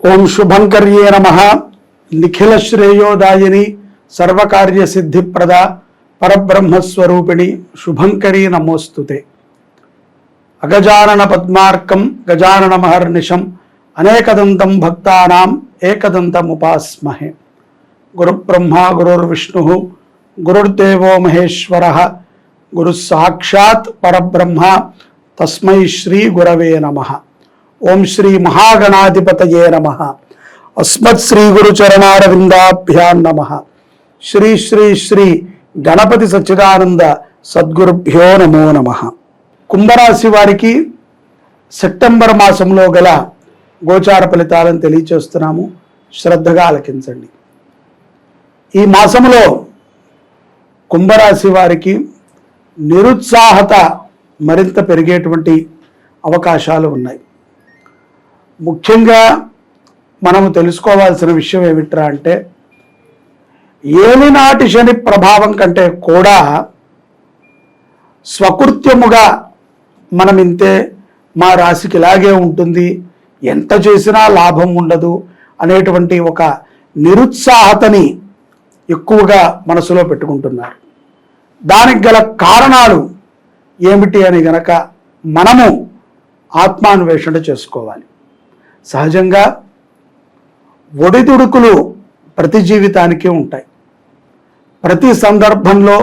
ఓం శుభంకర్యే నమః. నిఖిల శ్రేయోదాయిని సర్వకార్య సిద్ధిప్రద పరబ్రహ్మస్వరూపిణి శుభంకరీ నమోస్తుతే. అగజానన పద్మార్కం గజానన మహర్నిశం అనేకదంతం భక్తానాం ఏకదంతముపాస్మహే. గురుబ్రహ్మ గురుర్విష్ణుః గురుర్దేవో మహేశ్వరః గురుః సాక్షాత్ పరబ్రహ్మ తస్మై శ్రీ గురవే నమః. ఓం శ్రీ మహాగణాధిపతయే నమః. అస్మత్ శ్రీ గురు చరణారవిందాభ్యాం నమః. శ్రీ శ్రీ శ్రీ గణపతి సచ్చిదానంద సద్గురుభ్యో నమో నమః. కుంభరాశి వారికి సెప్టెంబర్ మాసంలో గల గోచార ఫలితాలను తెలియచేస్తున్నాము. శ్రద్ధగా ఆలకించండి. ఈ మాసంలో కుంభరాశి వారికి నిరుత్సాహత మరింత పెరిగేటువంటి అవకాశాలు ఉన్నాయి. ముఖ్యంగా మనము తెలుసుకోవాల్సిన విషయం ఏమిట్రా అంటే, ఏలినాటి శని ప్రభావం కంటే కూడా స్వకృత్యముగా మనం ఇంతే, మా రాశికి ఇలాగే ఉంటుంది, ఎంత చేసినా లాభం ఉండదు అనేటువంటి ఒక నిరుత్సాహతని ఎక్కువగా మనసులో పెట్టుకుంటున్నారు. దానికి గల కారణాలు ఏమిటి అని గనక మనము ఆత్మాన్వేషణ చేసుకోవాలి. సహజంగా ఒడిదుడుకులు ప్రతి జీవితానికి ఉంటాయి, ప్రతి సందర్భంలో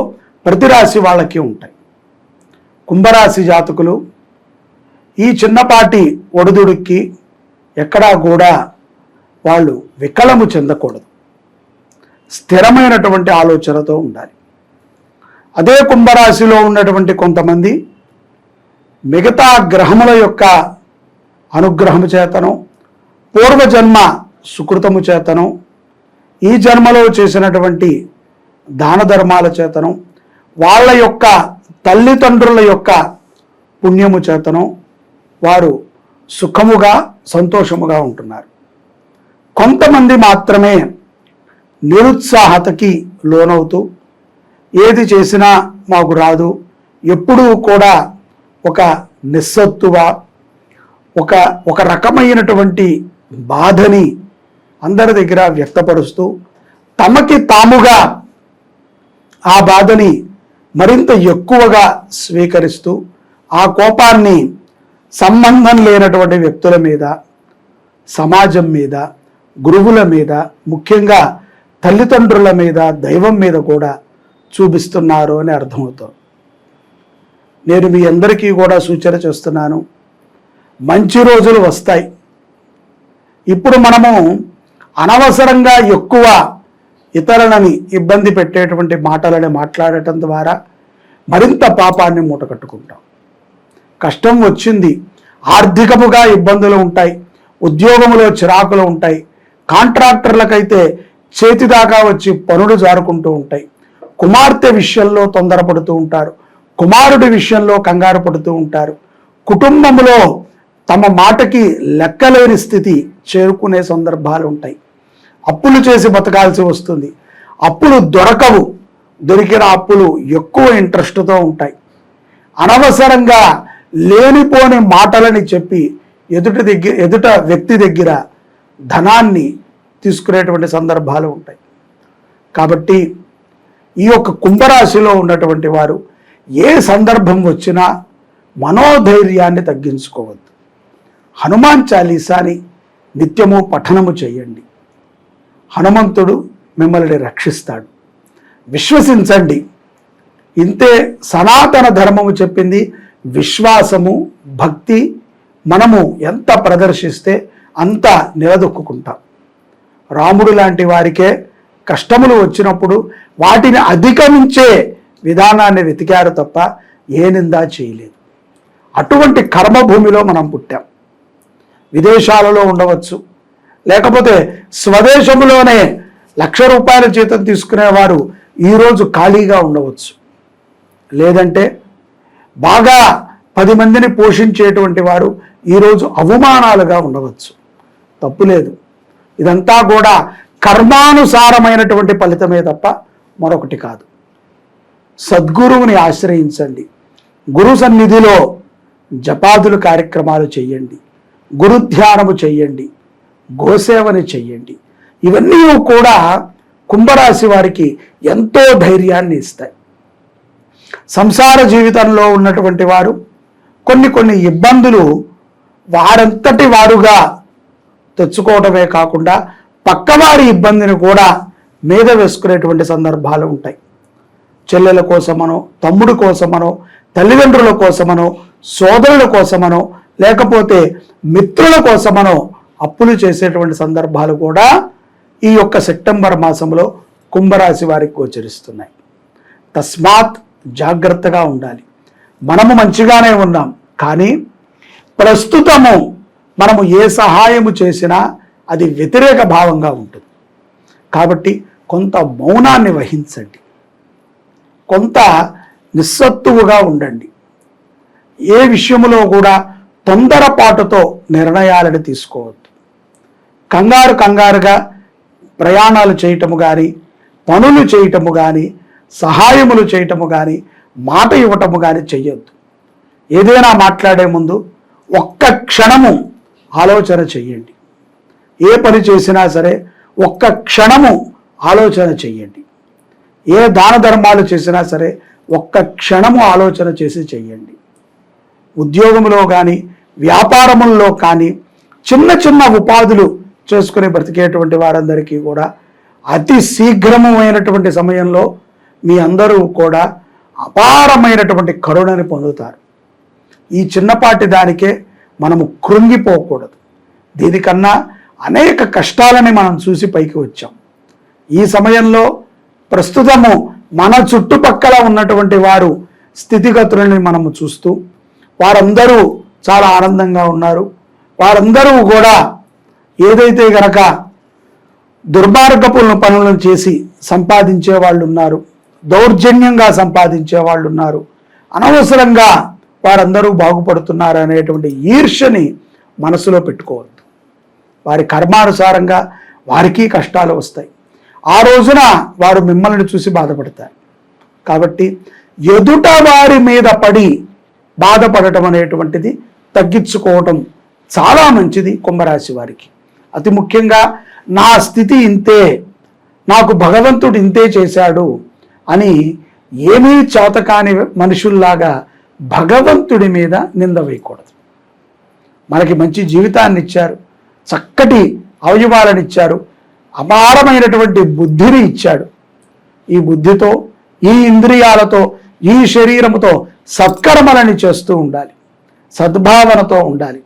ప్రతి రాశి వాళ్ళకి ఉంటాయి. కుంభరాశి జాతకులు ఈ చిన్నపాటి ఒడిదుడుక్కి ఎక్కడా కూడా వాళ్ళు వికలము చెందకూడదు. స్థిరమైనటువంటి ఆలోచనతో ఉండాలి. అదే కుంభరాశిలో ఉన్నటువంటి కొంతమంది మిగతా గ్రహముల యొక్క అనుగ్రహము చేతను, పూర్వజన్మ సుకృతము చేతను, ఈ జన్మలో చేసినటువంటి దాన ధర్మాల చేతను, వాళ్ళ యొక్క తల్లిదండ్రుల యొక్క పుణ్యము చేతను వారు సుఖముగా సంతోషముగా ఉంటున్నారు. కొంతమంది మాత్రమే నిరుత్సాహతకి లోనవుతూ ఏది చేసినా మాకు రాదు, ఎప్పుడూ కూడా ఒక నిస్సత్తుగా ఒక రకమైనటువంటి బాధని అందరి దగ్గర వ్యక్తపరుస్తూ తమకి తాముగా ఆ బాధని మరింత ఎక్కువగా స్వీకరిస్తూ ఆ కోపాన్ని సంబంధం లేనటువంటి వ్యక్తుల మీద, సమాజం మీద, గురువుల మీద, ముఖ్యంగా తల్లిదండ్రుల మీద, దైవం మీద కూడా చూపిస్తున్నారు అని అర్థమవుతుంది. నేను మీ అందరికీ కూడా సూచన చేస్తున్నాను, మంచి రోజులు వస్తాయి. ఇప్పుడు మనము అనవసరంగా ఎక్కువ ఇతరులని ఇబ్బంది పెట్టేటువంటి మాటలని మాట్లాడటం ద్వారా మరింత పాపాన్ని మూటకట్టుకుంటాం. కష్టం వచ్చింది, ఆర్థికముగా ఇబ్బందులు ఉంటాయి, ఉద్యోగములో చిరాకులు ఉంటాయి, కాంట్రాక్టర్లకైతే చేతిదాకా వచ్చి పనులు జారుకుంటూ ఉంటాయి, కుమార్తె విషయంలో తొందరపడుతూ ఉంటారు, కుమారుడి విషయంలో కంగారు పడుతూ ఉంటారు, కుటుంబంలో తమ మాటకి లెక్కలేని స్థితి చేరుకునే సందర్భాలు ఉంటాయి, అప్పులు చేసి బతకాల్సి వస్తుంది, అప్పులు దొరకవు, దొరికిన అప్పులు ఎక్కువ ఇంట్రెస్ట్తో ఉంటాయి, అనవసరంగా లేనిపోని మాటలని చెప్పి ఎదుట వ్యక్తి దగ్గర ధనాన్ని తీసుకునేటువంటి సందర్భాలు ఉంటాయి. కాబట్టి ఈ యొక్క కుంభరాశిలో ఉన్నటువంటి వారు ఏ సందర్భం వచ్చినా మనోధైర్యాన్ని తగ్గించుకోవద్దు. హనుమాన్ చాలీసాని నిత్యము పఠనము చేయండి. హనుమంతుడు మిమ్మల్ని రక్షిస్తాడు. విశ్వసించండి. ఇంతే సనాతన ధర్మము చెప్పింది. విశ్వాసము, భక్తి మనము ఎంత ప్రదర్శిస్తే అంత నిలదొక్కుంటాం. రాముడు లాంటి వారికే కష్టములు వచ్చినప్పుడు వాటిని అధిగమించే విధానాన్ని వెతికారు తప్ప ఏ నిందా చేయలేదు. అటువంటి కర్మభూమిలో మనం పుట్టాం. విదేశాలలో ఉండవచ్చు, లేకపోతే స్వదేశంలోనే ₹1,00,000 జీతం తీసుకునేవారు ఈరోజు ఖాళీగా ఉండవచ్చు, లేదంటే బాగా 10 మందిని పోషించేటువంటి వారు ఈరోజు అవమానాలుగా ఉండవచ్చు. తప్పులేదు. ఇదంతా కూడా కర్మానుసారమైనటువంటి ఫలితమే తప్ప మరొకటి కాదు. సద్గురువుని ఆశ్రయించండి. గురు సన్నిధిలో జపాదులు కార్యక్రమాలు చేయండి, గురుధ్యానము చేయండి, గోసేవని చెయ్యండి. ఇవన్నీ కూడా కుంభరాశి వారికి ఎంతో ధైర్యాన్ని ఇస్తాయి. సంసార జీవితంలో ఉన్నటువంటి వారు కొన్ని ఇబ్బందులు వారంతటి వారుగా తెచ్చుకోవడమే కాకుండా పక్కవారి ఇబ్బందిని కూడా మీద వేసుకునేటువంటి సందర్భాలు ఉంటాయి. చెల్లెల కోసమనో, తమ్ముడి కోసమనో, తల్లిదండ్రుల కోసమనో, సోదరుల కోసమనో, లేకపోతే మిత్రుల కోసమనో అప్పులు చేసేటువంటి సందర్భాలు కూడా ఈ యొక్క సెప్టెంబర్ మాసంలో కుంభరాశి వారికి గోచరిస్తున్నాయి. తస్మాత్ జాగ్రత్తగా ఉండాలి. మనము మంచిగానే ఉన్నాం, కానీ ప్రస్తుతము మనము ఏ సహాయము చేసినా అది వ్యతిరేక భావంగా ఉంటుంది. కాబట్టి కొంత మౌనాన్ని వహించండి, కొంత నిస్సత్తువుగా ఉండండి. ఏ విషయంలో కూడా తొందరపాటుతో నిర్ణయాలను తీసుకోవద్దు. కంగారుగా ప్రయాణాలు చేయటము కానీ, పనులు చేయటము కానీ, సహాయములు చేయటము కానీ, మాట ఇవ్వటము కానీ చెయ్యొద్దు. ఏదైనా మాట్లాడే ముందు ఒక్క క్షణము ఆలోచన చెయ్యండి. ఏ పని చేసినా సరే ఒక్క క్షణము ఆలోచన చెయ్యండి. ఏ దాన ధర్మాలు చేసినా సరే ఒక్క క్షణము ఆలోచన చేసి చెయ్యండి. ఉద్యోగంలో కానీ, వ్యాపారముల్లో కానీ, చిన్న ఉపాధులు చేసుకుని బ్రతికేటువంటి వారందరికీ కూడా అతి శీఘ్రమైనటువంటి సమయంలో మీ అందరూ కూడా అపారమైనటువంటి కరుణని పొందుతారు. ఈ చిన్నపాటి దానికే మనము కృంగిపోకూడదు. దీనికన్నా అనేక కష్టాలని మనం చూసి పైకి వచ్చాం. ఈ సమయంలో ప్రస్తుతము మన చుట్టుపక్కల ఉన్నటువంటి వారు స్థితిగతులని మనము చూస్తూ వారందరూ చాలా ఆనందంగా ఉన్నారు. వారందరూ కూడా ఏదైతే గనక దుర్మార్గపు పనులను చేసి సంపాదించే వాళ్ళు ఉన్నారు, దౌర్జన్యంగా సంపాదించే వాళ్ళు ఉన్నారు, అనవసరంగా వారందరూ బాగుపడుతున్నారు అనేటువంటి ఈర్ష్యని మనసులో పెట్టుకోవద్దు. వారి కర్మానుసారంగా వారికి కష్టాలు వస్తాయి. ఆ రోజున వారు మిమ్మల్ని చూసి బాధపడతారు. కాబట్టి ఎదుట వారి మీద పడి బాధపడటం అనేటువంటిది తగ్గించుకోవటం చాలా మంచిది కుంభరాశి వారికి. అతి ముఖ్యంగా నా స్థితి ఇంతే, నాకు భగవంతుడు ఇంతే చేశాడు అని ఏమీ చేతకాని మనుషుల్లాగా భగవంతుడి మీద నింద వేయకూడదు. మనకి మంచి జీవితాన్ని ఇచ్చారు, చక్కటి అవయవాలను ఇచ్చారు, అపారమైనటువంటి బుద్ధిని ఇచ్చాడు. ఈ బుద్ధితో, ఈ ఇంద్రియాలతో, ఈ శరీరముతో సత్కర్మలని చేస్తూ ఉండాలి, సద్భావనతో ఉండాలి.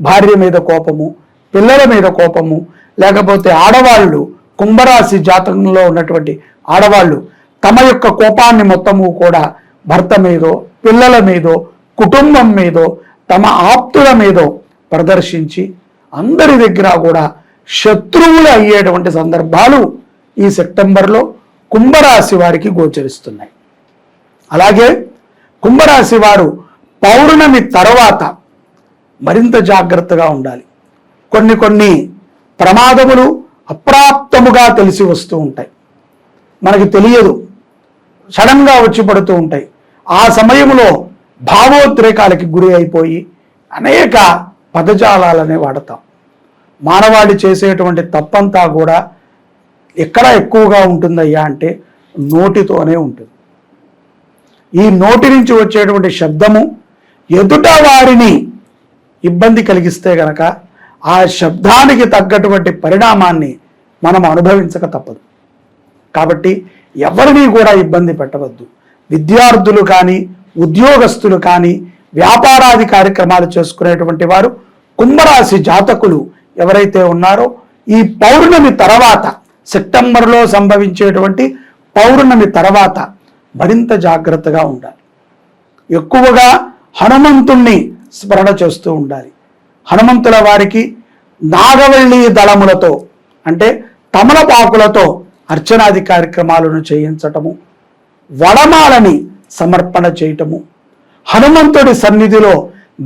భార్య మీద కోపము, పిల్లల మీద కోపము, లేకపోతే ఆడవాళ్ళు, కుంభరాశి జాతకంలో ఉన్నటువంటి ఆడవాళ్ళు తమ యొక్క కోపాన్ని మొత్తము కూడా భర్త మీదో, పిల్లల మీదో, కుటుంబం మీదో, తమ ఆప్తుల మీదో ప్రదర్శించి అందరి దగ్గర కూడా శత్రువులు అయ్యేటువంటి సందర్భాలు ఈ సెప్టెంబర్లో కుంభరాశి వారికి గోచరిస్తున్నాయి. అలాగే కుంభరాశి వారు పౌర్ణమి తర్వాత మరింత జాగ్రత్తగా ఉండాలి. కొన్ని ప్రమాదములు అప్రాప్తముగా తెలిసి వస్తూ ఉంటాయి, మనకి తెలియదు, సడన్గా వచ్చి పడుతూ ఉంటాయి. ఆ సమయంలో భావోద్రేకాలకి గురి అయిపోయి అనేక పదజాలాలనే వాడతాం. మానవాళి చేసేటువంటి తప్పంతా కూడా ఎక్కడ ఎక్కువగా ఉంటుందయ్యా అంటే నోటితోనే ఉంటుంది. ఈ నోటి నుంచి వచ్చేటువంటి శబ్దము ఎదుట వారిని ఇబ్బంది కలిగిస్తే గనక ఆ శబ్దానికి తగ్గటువంటి పరిణామాన్ని మనం అనుభవించక తప్పదు. కాబట్టి ఎవరిని కూడా ఇబ్బంది పెట్టవద్దు. విద్యార్థులు కానీ, ఉద్యోగస్తులు కానీ, వ్యాపారాది కార్యక్రమాలు చేసుకునేటువంటి వారు, కుంభరాశి జాతకులు ఎవరైతే ఉన్నారో ఈ పౌర్ణమి తర్వాత, సెప్టెంబర్లో సంభవించేటువంటి పౌర్ణమి తర్వాత మరింత జాగ్రత్తగా ఉండాలి. ఎక్కువగా హనుమంతుణ్ణి స్మరణ చేస్తూ ఉండాలి. హనుమంతుల వారికి నాగవల్లి దళములతో అంటే తమలపాకులతో అర్చనాది కార్యక్రమాలను చేయించటము, వడమాలని సమర్పణ చేయటము, హనుమంతుడి సన్నిధిలో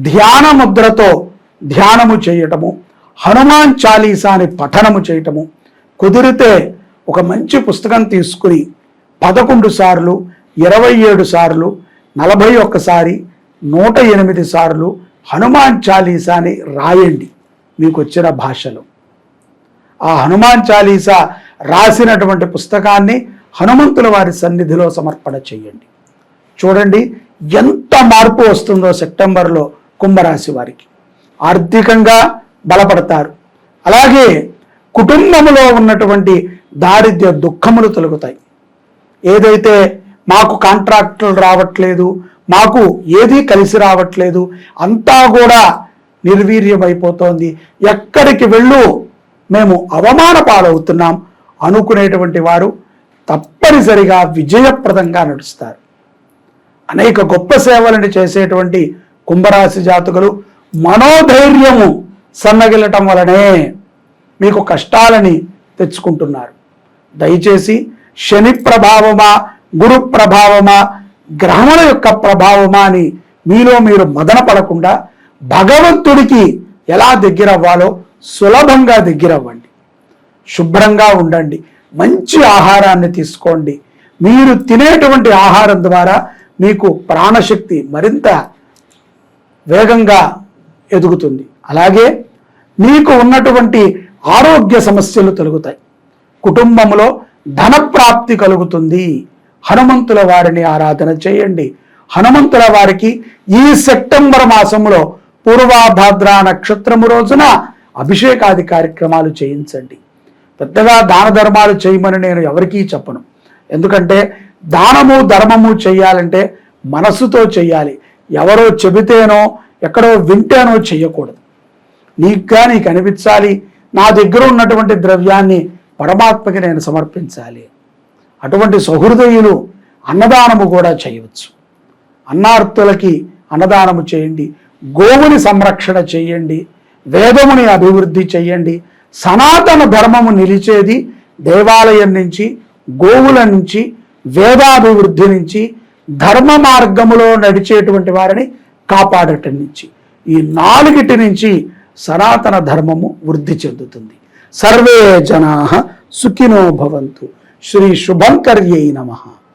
ధ్యాన ముద్రతో ధ్యానము చేయటము, హనుమాన్ చాలీసాని పఠనము చేయటము, కుదిరితే ఒక మంచి పుస్తకం తీసుకుని 11 సార్లు, 27 సార్లు, 41 సారి, 108 సార్లు హనుమాన్ చాలీసాని రాయండి మీకు వచ్చిన భాషలో. ఆ హనుమాన్ చాలీసా రాసినటువంటి పుస్తకాన్ని హనుమంతుల వారి సన్నిధిలో సమర్పణ చేయండి. చూడండి ఎంత మార్పు వస్తుందో సెప్టెంబర్లో కుంభరాశి వారికి. ఆర్థికంగా బలపడతారు. అలాగే కుటుంబంలో ఉన్నటువంటి దారిద్ర్య దుఃఖములు తొలగుతాయి. ఏదైతే మాకు కాంట్రాక్టులు రావట్లేదు, మాకు ఏదీ కలిసి రావట్లేదు, అంతా కూడా నిర్వీర్యమైపోతోంది, ఎక్కడికి వెళ్ళు మేము అవమాన పాలవుతున్నాం అనుకునేటువంటి వారు తప్పనిసరిగా విజయప్రదంగా నడుస్తారు. అనేక గొప్ప సేవలను చేసేటువంటి కుంభరాశి జాతకులు మనోధైర్యము సన్నగిల్లటం వలనే మీకు కష్టాలని తెచ్చుకుంటున్నారు. దయచేసి శని ప్రభావమా, గురు ప్రభావమా, గ్రహముల యొక్క ప్రభావమా అని మీలో మీరు మదన పడకుండా భగవంతుడికి ఎలా దగ్గరవ్వాలో సులభంగా దగ్గరవ్వండి. శుభ్రంగా ఉండండి, మంచి ఆహారాన్ని తీసుకోండి. మీరు తినేటువంటి ఆహారం ద్వారా మీకు ప్రాణశక్తి మరింత వేగంగా ఎదుగుతుంది. అలాగే మీకు ఉన్నటువంటి ఆరోగ్య సమస్యలు తొలగుతాయి. కుటుంబంలో ధనప్రాప్తి కలుగుతుంది. హనుమంతుల వారిని ఆరాధన చేయండి. హనుమంతుల వారికి ఈ సెప్టెంబర్ మాసంలో పూర్వభాద్ర నక్షత్రము రోజున అభిషేకాది కార్యక్రమాలు చేయించండి. పెద్దగా దాన ధర్మాలు చేయమని నేను ఎవరికీ చెప్పను. ఎందుకంటే దానము ధర్మము చేయాలంటే మనస్సుతో చేయాలి. ఎవరో చెబితేనో ఎక్కడో వింటేనో చేయకూడదు. నీకు అనిపించాలి, నా దగ్గర ఉన్నటువంటి ద్రవ్యాన్ని పరమాత్మకి నేను సమర్పించాలి. అటువంటి సహృదయులు అన్నదానము కూడా చేయవచ్చు. అన్నార్తులకి అన్నదానము చేయండి, గోవుని సంరక్షణ చేయండి, వేదముని అభివృద్ధి చేయండి. సనాతన ధర్మము నిలిచేది దేవాలయం నుంచి, గోవుల నుంచి, వేదాభివృద్ధి నుంచి, ధర్మ మార్గములో నడిచేటువంటి వారిని కాపాడటం నుంచి. ఈ నాలుగిటి నుంచి సనాతన ధర్మము వృద్ధి చెందుతుంది. సర్వే జనాః సుఖినో భవంతు. శ్రీ శుభంకర్యై నమః.